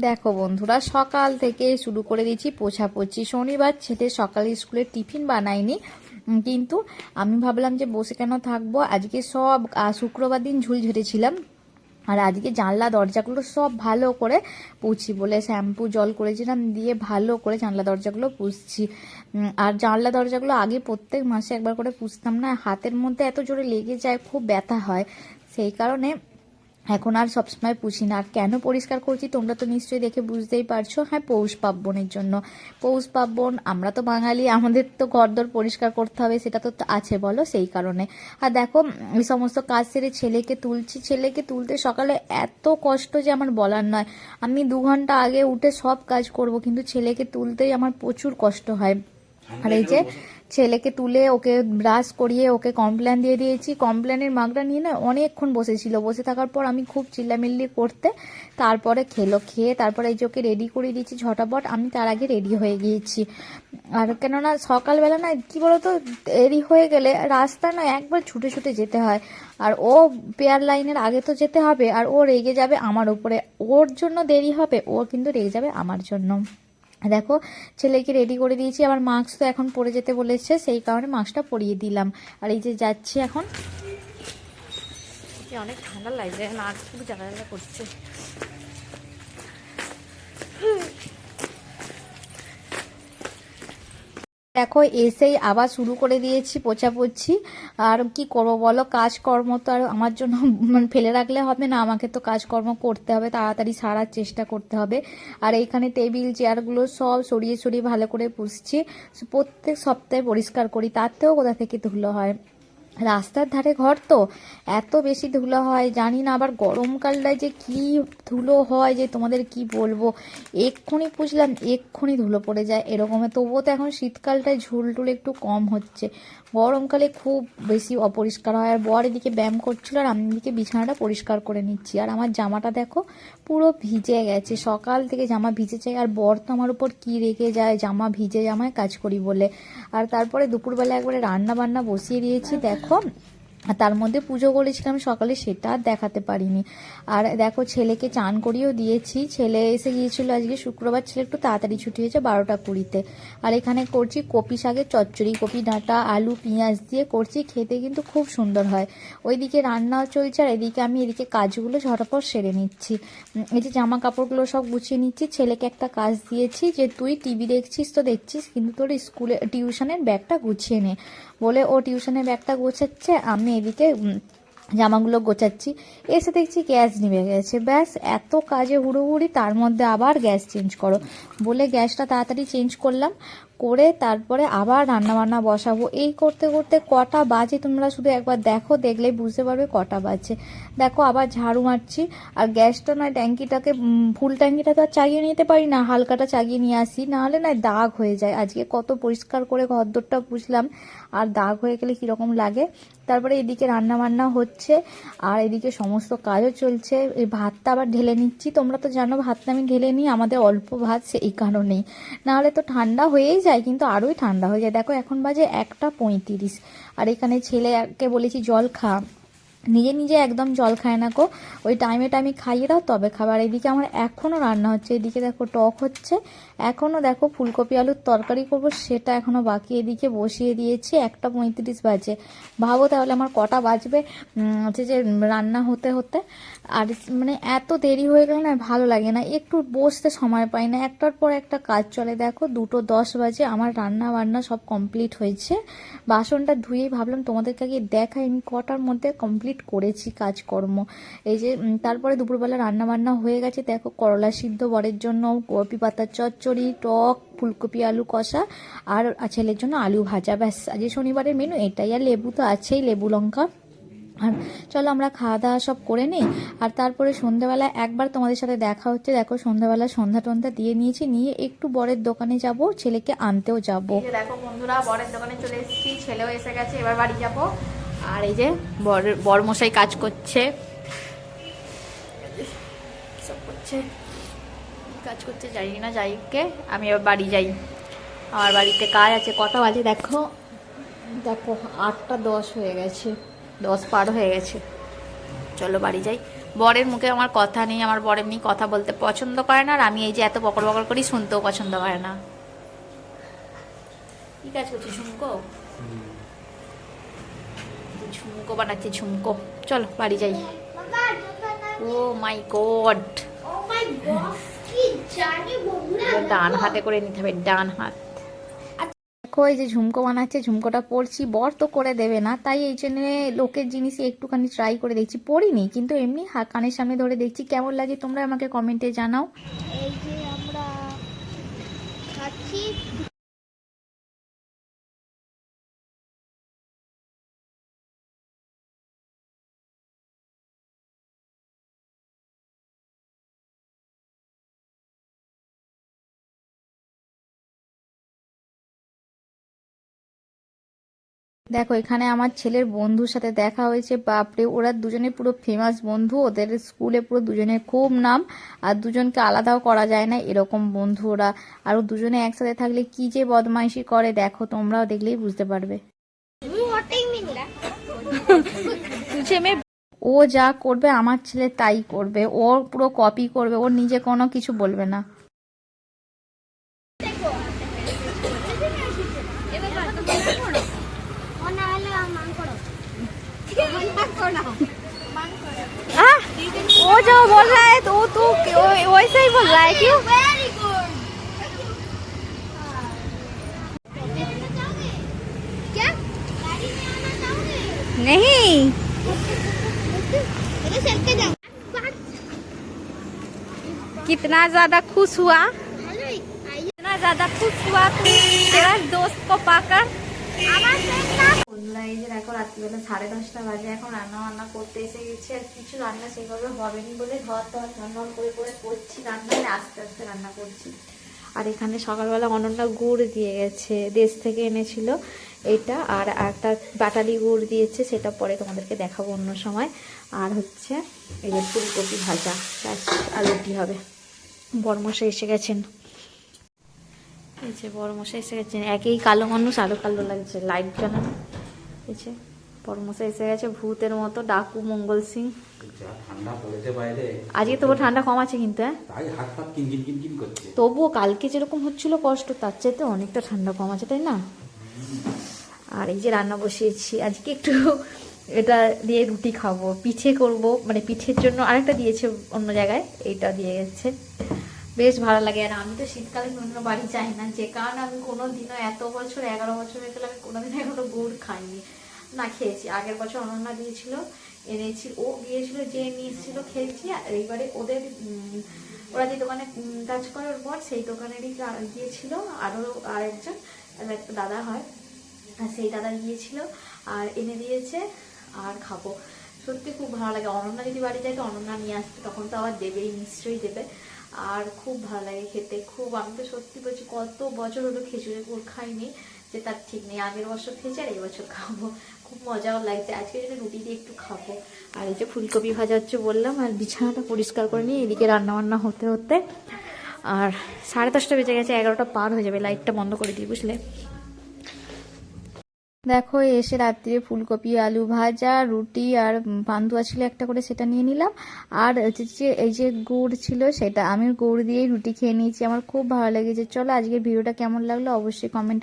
দেখো বন্ধুরা, সকাল থেকে শুরু করে দিয়েছি পোছাপোছি। শনিবার ছেলে সকালে স্কুলে টিফিন বানাইনি, কিন্তু আমি ভাবলাম যে বসে কেন থাকবো, আজকে সব শুক্রবার দিন ঝুল ঝেড়েছিলাম আর আজকে জানলা দরজাগুলো সব ভালো করে পুছি বলে শ্যাম্পু জল করেছিলাম, দিয়ে ভালো করে জানলা দরজাগুলো পুছছি। আর জানলা দরজাগুলো আগে প্রত্যেক মাসে একবার করে পুছতাম না, হাতের মধ্যে এত জোরে লেগে যায়, খুব ব্যথা হয়, সেই কারণে এখন আর সবসময় পুছি না। আর কেন পরিষ্কার করছি তোমরা তো নিশ্চয়ই দেখে বুঝতেই পারছো। হ্যাঁ, পৌষ পার্বণের জন্য। পৌষ পার্বণ, আমরা তো বাঙালি, আমাদের তো ঘরদোর পরিষ্কার করতে হবে, সেটা তো আছে বলো, সেই কারণে। আর দেখো, এই সমস্ত কাজ সেরে ছেলেকে তুলছি। ছেলেকে তুলতে সকালে এত কষ্ট যে আমার বলার নয়। আমি 2 ঘন্টা আগে উঠে সব কাজ করব, কিন্তু ছেলেকে তুলতেই আমার প্রচুর কষ্ট হয়। আর এই যে ছেলেকে তুলে ওকে ব্রাশ করিয়ে ওকে কমপ্ল্যান দিয়ে দিয়েছি। কমপ্ল্যানের মাগটা নিয়ে না অনেকক্ষণ বসেছিল, বসে থাকার পর আমি খুব চিল্লামিল্লি করতে তারপরে খেয়ে তারপরে এই যে ওকে রেডি করে দিয়েছি ঝটাপট। আমি তার আগে রেডি হয়ে গিয়েছি। আর কেননা সকালবেলা না কি বলতো, দেরি হয়ে গেলে রাস্তা না একবার ছুটে ছুটে যেতে হয়, আর ও পেয়ার লাইনের আগে তো যেতে হবে, আর ও রেগে যাবে আমার উপরে, ওর জন্য দেরি হবে, ও কিন্তু রেগে যাবে আমার জন্য। দেখো, ছেলেকে রেডি করে দিয়েছি, আবার মাস্ক তো এখন পরে যেতে বলেছে, সেই কারণে মাস্কটা পরিয়ে দিলাম। আর এই যে যাচ্ছি এখন। অনেক ঠান্ডা লাগছে, নাক খুব জ্বালা জ্বালা করছে। দেখো, এসেই আবার শুরু করে দিয়েছি পোছাপোছি। আর কি করবো বলো, কাজকর্ম তো আর আমার জন্য ফেলে রাখলে হবে না, আমাকে তো কাজকর্ম করতে হবে, তাড়াতাড়ি সারার চেষ্টা করতে হবে। আর এইখানে টেবিল চেয়ারগুলো সব সরিয়ে সরিয়ে ভালো করে পুছছি। প্রত্যেক সপ্তাহে পরিষ্কার করি, তাতেও কোথা থেকে ধুলো হয়। রাস্তার ধারে ঘর তো এত বেশি ধুলো হয়, জানি না। আবার গরমকালটায় যে কি ধুলো হয় যে তোমাদের কি বলবো। এক্ষুনি পুছলাম, এক্ষুনি ধুলো পড়ে যায় এরকমের। তবুও তো এখন শীতকালটায় ঝুল টুল একটু কম হচ্ছে, গরমকালে খুব বেশি অপরিষ্কার হয়। আর বর এদিকে ব্যায়াম করছিল আর আমি এদিকে বিছানাটা পরিষ্কার করে নিচ্ছি। আর আমার জামাটা দেখো পুরো ভিজে গেছে, সকাল থেকে জামা ভিজেছে। আর বর তো আমার উপর কি রেগে যায়, জামা ভিজে জামায় কাজ করি বলে। আর তারপরে দুপুরবেলা একবারে রান্না বান্না বসিয়ে দিয়েছি দেখো। আর তার মধ্যে পুজো করেছিলাম সকালে, সেটা আর দেখাতে পারিনি। আর দেখো, ছেলেকে চান করিয়েও দিয়েছি। ছেলে এসে গিয়েছিল আজকে শুক্রবার, ছেলে একটু তাড়াতাড়ি ছুটি হয়েছে 12টা 20-তে। আর এখানে করছি কপি শাকের চচ্চড়ি, কপি ডাঁটা আলু পেঁয়াজ দিয়ে করছি, খেতে কিন্তু খুব সুন্দর হয়। ওইদিকে রান্নাও চলছে আর এদিকে আমি এদিকে কাজগুলো ঝটাপট সেরে নিচ্ছি। এই যে জামা কাপড়গুলো সব গুছিয়ে নিচ্ছি। ছেলেকে একটা কাজ দিয়েছি যে তুই টিভি দেখছিস তো দেখছিস, কিন্তু তোর স্কুলে টিউশনের ব্যাগটা গুছিয়ে নে বলে, ও টিউশনের ব্যাগটা গোছাচ্ছে, আমি এদিকে জামাগুলো গোছাচ্ছি। এসে দেখছি গ্যাস নিভে গেছে। ব্যাস, এত কাজে হুড়োহুড়ি, তার মধ্যে আবার গ্যাস চেঞ্জ করো বলে গ্যাসটা তাড়াতাড়ি চেঞ্জ করলাম, করে তারপরে আবার রান্নাবান্না বসাবো। এই করতে করতে কটা বাজে তোমরা শুধু একবার দেখো, দেখলেই বুঝতে পারবে কটা বাজে। দেখো, আবার ঝাড়ু মারছি। আর গ্যাসটা নয়, ট্যাঙ্কিটাকে ফুল ট্যাঙ্কিটা তো আর চাগিয়ে নিতে পারি না, হালকাটা চাগিয়ে নিয়ে আসি, নাহলে নয় দাগ হয়ে যায়। আজকে কত পরিষ্কার করে ঘরদোরটা পুছলাম, আর দাগ হয়ে গেলে কীরকম লাগে। তারপরে এদিকে রান্না বান্না হচ্ছে আর এদিকে সমস্ত কাজও চলছে। এই ভাতটা আবার ঢেলে নিচ্ছি। তোমরা তো জানো ভাতটা আমি ঢেলে নিই, আমাদের অল্প ভাত, সেই কারণেই। নাহলে তো ঠান্ডা হয়েই যায়, কিন্তু আরোই ঠান্ডা হয়ে যায়। দেখো, এখন বাজে 1টা 35। আর এখানে ছেলেকে বলেছি জল খা, নিজে নিজে একদম জল খায় না গো, ওই টাইমে টাইমে খাইয়ে দাও তবে খাবার। এদিকে আমার এখনও রান্না হচ্ছে, এদিকে দেখো টক হচ্ছে, এখনও দেখো ফুলকপি আলুর তরকারি করব, সেটা এখনও বাকি। এদিকে বসিয়ে দিয়েছি, 1টা 35 বাজে। ভাবো তাহলে আমার কটা বাজবে হচ্ছে যে রান্না হতে হতে। আর মানে এত দেরি হয়ে গেলে না ভালো লাগে না, একটু বসতে সময় পাই না, একটার পর একটা কাজ চলে। দেখো 2:10 বাজে, আমার রান্না বান্না সব কমপ্লিট হয়েছে। বাসনটা ধুয়েই ভাবলাম তোমাদেরকে আগে দেখাই আমি কটার মধ্যে কমপ্লিট করেছি কাজকর্ম। এই যে তারপরে দুপুরবেলা রান্না বান্না হয়ে গেছে। দেখো, করলা সিদ্ধ বরের জন্য, কপি পাতার চচ্চড়ি, টক, ফুলকপি আলু কষা, আর ছেলের জন্য আলু ভাজা। ব্যাস, আজ শনিবারের মেনু এটাই। আর লেবু তো আছেই, লেবু লঙ্কা। আর চলো আমরা খাওয়া দাওয়া সব করে নিই। আর তারপরে সন্ধ্যাবেলা একবার তোমাদের সাথে দেখা হচ্ছে। দেখো, সন্ধ্যাবেলা সন্ধ্যা টন্ধা দিয়ে নিয়েছি, নিয়ে একটু বরের দোকানে যাব, ছেলেকে আনতেও যাব। দেখো বন্ধুরা, বরের দোকানে চলে এসেছি, ছেলেও এসে গেছে, এবার বাড়ি যাব। আর এই যে বর মশাই কাজ করছে, সব করছে, কাজ করছে, জানি না যাইকে। আমি এবার বাড়ি যাই, আমার বাড়িতে কাজ আছে। কটা বাজে দেখো, দেখো 8টা 10 হয়ে গেছে, 10 পার হয়ে গেছে। চলো বাড়ি যাই। বরের মুখে আমার কথা নেই, আমার বর এমনি কথা বলতে পছন্দ করে না, আর আমি এই যে এত বকর বকর করি শুনতেও পছন্দ করে না। কি কাজ করছিস ঝুমকো? ঝুমকো বানাচ্ছে ঝুমকো। চলো বাড়ি যাই। ও মাই গড, ডান হাতে করে নিতে হবে, ডান হাত। দেখো এই যে ঝুমকো বানাচ্ছে, ঝুমকোটা পরছি, বর তো করে দেবে না, তাই এই জন্য লোকের জিনিসই একটুখানি ট্রাই করে দেখছি। পরিনি কিন্তু এমনি কানের সামনে ধরে দেখছি কেমন লাগে, তোমরা আমাকে কমেন্টে জানাও। এই যে আমরা খাচ্ছি। দেখো এখানে আমার ছেলের বন্ধুর সাথে দেখা হয়েছে, বাপরে ওরা দুজনে পুরো ফেমাস বন্ধু, ওদের স্কুলে পুরো দুজনের খুব নাম, আর দুজনকে আলাদাও করা যায় না এরকম বন্ধু ওরা। আর দুজনে একসাথে থাকলে কি যে বদমাইশি করে দেখো, তোমরাও দেখলেই বুঝতে পারবে। ও যা করবে আমার ছেলে তাই করবে, ওর পুরো কপি করবে, ওর নিজে কোনো কিছু বলবে না। वो जो बोल रहा है तो तू वैसे ही बोल रहा है क्यों? Very good. क्या गाड़ी में आना चाहोगे? नहीं। चलो चल के जाओ। कितना ज्यादा खुश हुआ, हेलो आइए। कितना ज्यादा खुश हुआ तू तेरा दोस्त को पाकर। বন্ধুরা এই যে দেখো রাত্রিবেলা 10:30 বাজে, এখন রান্না বান্না করতে এসে গেছি। আর কিছু রান্না সেভাবে হবেনি বলে ধর ধর করে করে করছি রান্না, আস্তে আস্তে রান্না করছি। আর এখানে সকালবেলা অনন্যা গুড় দিয়ে গেছে, দেশ থেকে এনেছিল এটা, আর একটা বাটালি গুড় দিয়েছে, সেটা পরে তোমাদেরকে দেখাবো অন্য সময়। আর হচ্ছে এই যে ফুলকপি ভাজা, ব্যাস আর রুটি হবে। বরমশাই এসে গেছেন, এই যে বড়মশাই এসে গেছেন, একই কালো মানুষ আরো কালো লাগছে, লাইট জ্বালানো। এই যে বড়মশাই এসে গেছে ভূতের মতো, ডাকু মঙ্গল সিং। ঠান্ডা পড়েছে বাইরে, আজকে তবু ঠান্ডা কম আছে কিন্তু, হ্যাঁ তাই হাত পা কিনকিন কিনকিন করছে। তবুও কালকে যেরকম হচ্ছিল কষ্ট, তার চাইতে অনেকটা ঠান্ডা কম আছে, তাই না? আর এই যে রান্না বসিয়েছি, আজকে একটু এটা দিয়ে রুটি খাবো, পিঠে করব, মানে পিঠের জন্য আরেকটা দিয়েছে অন্য জায়গায়, এইটা দিয়ে গেছে, বেশ ভালো লাগে। আর আমি তো শীতকালে অন্য বাড়ি যাই না, যে কারণে আমি কোনোদিনও এত বছর 11 বছর হয়ে গেলে আমি কোনোদিনও এখনো গুড় খাইনি, না খেয়েছি। আগের বছর অনন্যা দিয়েছিল, এনেছি, ও গিয়েছিল, যে নিয়ে এসেছিল খেয়েছি। আর এইবারে ওদের ওরা যে দোকানে কাজ করে ওর পর, সেই দোকানেরই গিয়েছিল, আরও আরেকজন একটা দাদা হয়, আর সেই দাদা গিয়েছিল আর এনে দিয়েছে, আর খাবো। সত্যি খুব ভালো লাগে। অনন্যা যদি বাড়ি যায় তো অনন্যা নিয়ে আসবে, তখন তো আবার দেবেই, নিশ্চয়ই দেবে। আর খুব ভালো লাগে খেতে, খুব। আমি তো সত্যি বলছি কত বছর হলো খিচুড়ি গুড় খাইনি, যে তার ঠিক নেই। আগের বছর খেয়েছি আর এই বছর খাবো, খুব মজাও লাগছে। আজকে যদি রুটি দিয়ে একটু খাবো। আর এই যে ফুলকপি ভাজা হচ্ছে বললাম, আর বিছানাটা পরিষ্কার করে নিই, এদিকে রান্নাবান্না হতে হতে। আর 10:30 বেজে গেছে, 11টা পার হয়ে যাবে। লাইটটা বন্ধ করে দিই, বুঝলে। দেখো এসে রাত্রিরে ফুলকপি আলু ভাজা, রুটি আর পান্তুয়া ছিল একটা করে, সেটা নিয়ে নিলাম। আর এই যে গুড় ছিল, সেটা আমি গুড় দিয়েই রুটি খেয়ে নিয়েছি। আমার খুব ভালো লেগেছে। চলো আজকের ভিডিওটা কেমন লাগলো অবশ্যই কমেন্টে